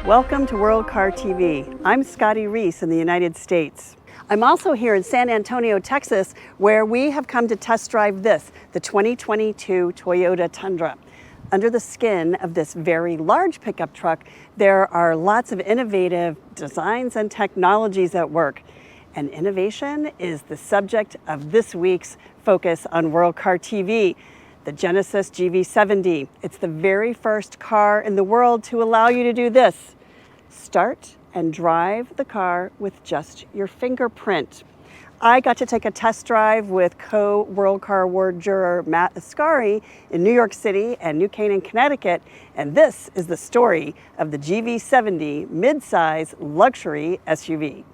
Welcome to World Car TV. I'm Scotty Reiss in the United States. I'm also here in San Antonio, Texas, where we have come to test drive this, the 2022 Toyota Tundra. Under the skin of this very large pickup truck, there are lots of innovative designs and technologies at work. And innovation is the subject of this week's focus on World Car TV. The Genesis GV70. It's the very first car in the world to allow you to do this. Start and drive the car with just your fingerprint. I got to take a test drive with co-World Car Award juror Askari in New York City and New Canaan, Connecticut, and this is the story of the GV70 mid-size luxury SUV.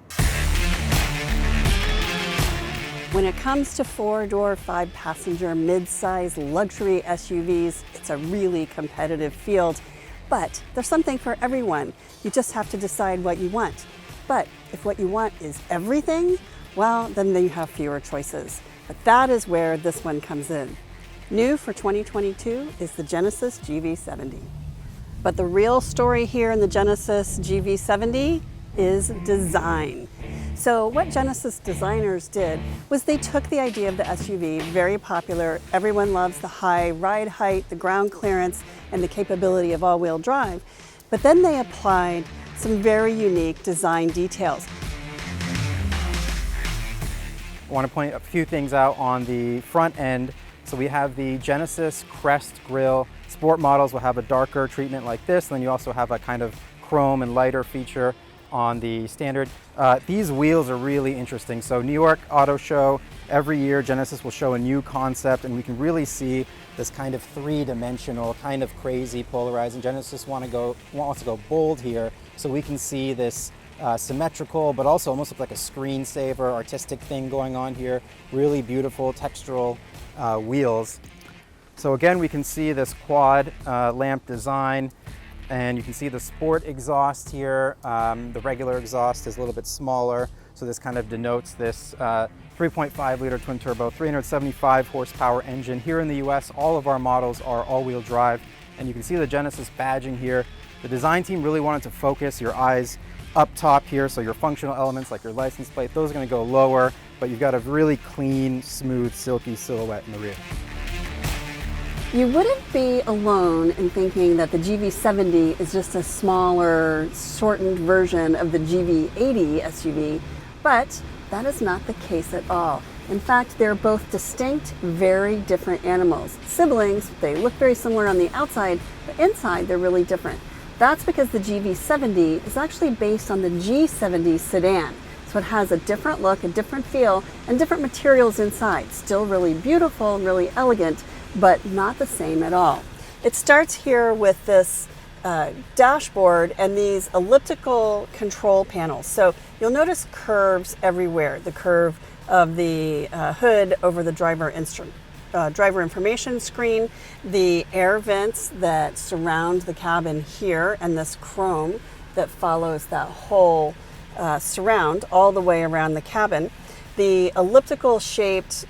When it comes to four-door, five-passenger, mid-size luxury SUVs, it's a really competitive field. But there's something for everyone. You just have to decide what you want. But if what you want is everything, well, then you have fewer choices. But that is where this one comes in. New for 2022 is the Genesis GV70. But the real story here in the Genesis GV70 is design. So what Genesis designers did was they took the idea of the SUV, very popular, everyone loves the high ride height, the ground clearance, and the capability of all-wheel drive, but then they applied some very unique design details. I want to point a few things out on the front end. So we have the Genesis Crest grille. Sport models will have a darker treatment like this, and then you also have a kind of chrome and lighter feature on the standard. These wheels are really interesting. So New York Auto Show, every year Genesis will show a new concept, and we can really see this kind of three-dimensional, kind of crazy polarizing. Genesis wants to go bold here, so we can see this symmetrical, but also almost look like a screensaver, artistic thing going on here. Really beautiful textural wheels. So again, we can see this quad lamp design. And you can see the sport exhaust here. The regular exhaust is a little bit smaller, so this kind of denotes this 3.5 liter twin turbo, 375 horsepower engine. Here in the US, all of our models are all-wheel drive, and you can see the Genesis badging here. The design team really wanted to focus your eyes up top here, so your functional elements like your license plate, those are going to go lower, but you've got a really clean, smooth, silky silhouette in the rear. You wouldn't be alone in thinking that the GV70 is just a smaller, shortened version of the GV80 SUV, but that is not the case at all. In fact, they're both distinct, very different animals. Siblings, they look very similar on the outside, but inside they're really different. That's because the GV70 is actually based on the G70 sedan. So it has a different look, a different feel, and different materials inside. Still really beautiful and really elegant, but not the same at all. It starts here with this dashboard and these elliptical control panels. So you'll notice curves everywhere. The curve of the hood over the driver information screen, the air vents that surround the cabin here, and this chrome that follows that whole surround all the way around the cabin. The elliptical shaped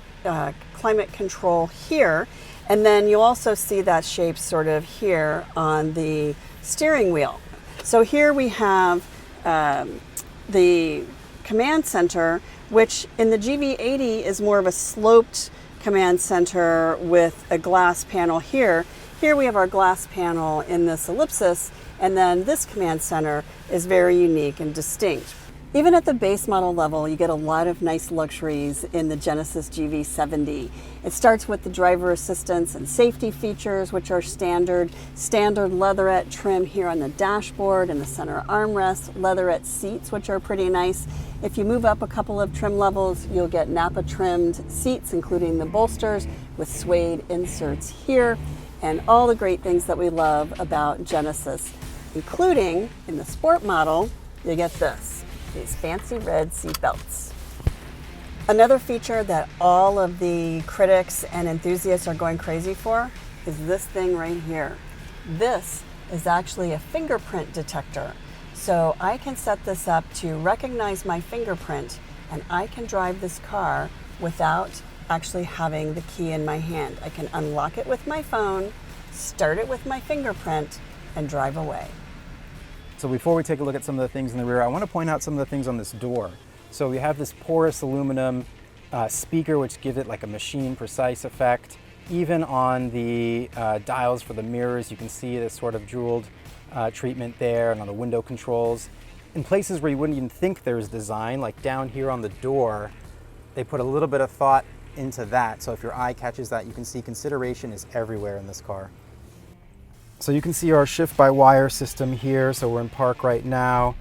climate control here, and then you also see that shape sort of here on the steering wheel. So here we have the command center, which in the GV80 is more of a sloped command center with a glass panel here. Here we have our glass panel in this ellipsis, and then this command center is very unique and distinct. Even at the base model level, you get a lot of nice luxuries in the Genesis GV70. It starts with the driver assistance and safety features, which are standard leatherette trim here on the dashboard and the center armrest, leatherette seats, which are pretty nice. If you move up a couple of trim levels, you'll get Napa trimmed seats, including the bolsters with suede inserts here, and all the great things that we love about Genesis, including in the sport model, you get this. These fancy red seat belts. Another feature that all of the critics and enthusiasts are going crazy for is this thing right here. This is actually a fingerprint detector. So I can set this up to recognize my fingerprint, and I can drive this car without actually having the key in my hand. I can unlock it with my phone, start it with my fingerprint, and drive away. So before we take a look at some of the things in the rear, I want to point out some of the things on this door. So we have this porous aluminum speaker, which gives it like a machine precise effect. Even on the dials for the mirrors, you can see this sort of jeweled treatment there, and on the window controls. In places where you wouldn't even think there's design, like down here on the door, they put a little bit of thought into that. So if your eye catches that, you can see consideration is everywhere in this car. So you can see our shift-by-wire system here. So we're in park right now.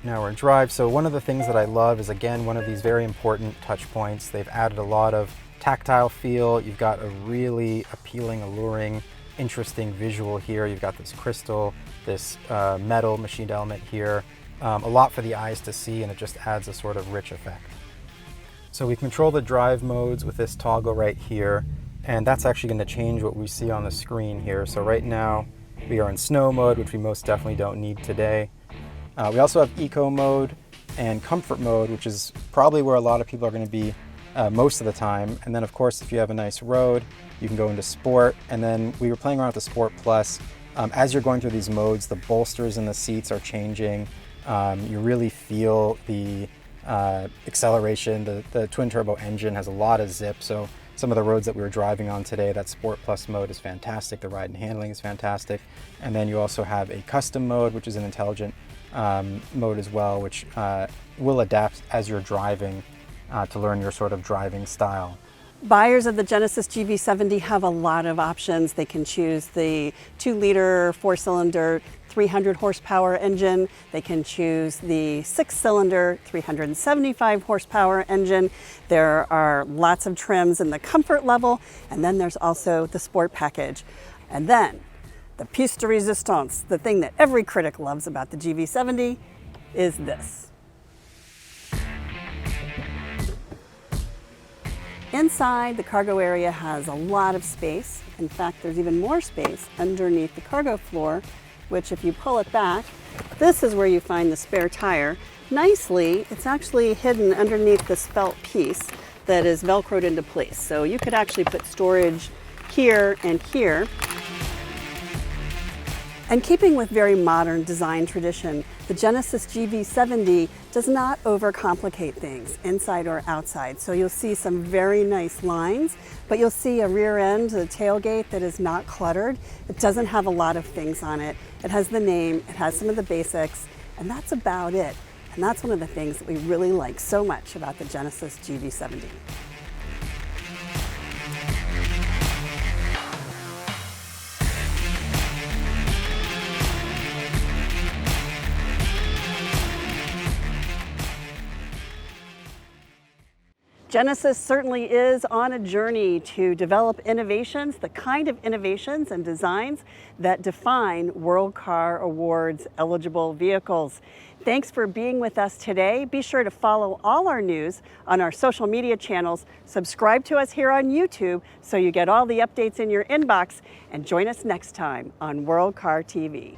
Now we're in drive. So one of the things that I love is, again, one of these very important touch points. They've added a lot of tactile feel. You've got a really appealing, alluring, interesting visual here. You've got this crystal, this metal machined element here. A lot for the eyes to see, and it just adds a sort of rich effect. So we control the drive modes with this toggle right here, and that's actually going to change what we see on the screen here. So right now we are in snow mode, which we most definitely don't need today. We also have eco mode and comfort mode, which is probably where a lot of people are going to be most of the time. And then of course, if you have a nice road, you can go into sport. And then we were playing around with the Sport Plus. As you're going through these modes, the bolsters in the seats are changing. You really feel the acceleration. The twin turbo engine has a lot of zip. So some of the roads that we were driving on today, that Sport Plus mode is fantastic. The ride and handling is fantastic. And then you also have a custom mode, which is an intelligent mode as well, which will adapt as you're driving to learn your sort of driving style. Buyers of the Genesis GV70 have a lot of options. They can choose the 2-liter 4-cylinder 300 horsepower engine. They can choose the 6-cylinder 375 horsepower engine. There are lots of trims in the comfort level, and then there's also the sport package. And then the piece de resistance, the thing that every critic loves about the GV70, is this. Inside, the cargo area has a lot of space. In fact, there's even more space underneath the cargo floor, which if you pull it back, this is where you find the spare tire. Nicely, it's actually hidden underneath this felt piece that is Velcroed into place. So you could actually put storage here and here. And keeping with very modern design tradition, the Genesis GV70 does not overcomplicate things inside or outside. So you'll see some very nice lines, but you'll see a rear end, a tailgate that is not cluttered. It doesn't have a lot of things on it. It has the name, it has some of the basics, and that's about it. And that's one of the things that we really like so much about the Genesis GV70. Genesis certainly is on a journey to develop innovations, the kind of innovations and designs that define World Car Awards eligible vehicles. Thanks for being with us today. Be sure to follow all our news on our social media channels. Subscribe to us here on YouTube so you get all the updates in your inbox, and join us next time on World Car TV.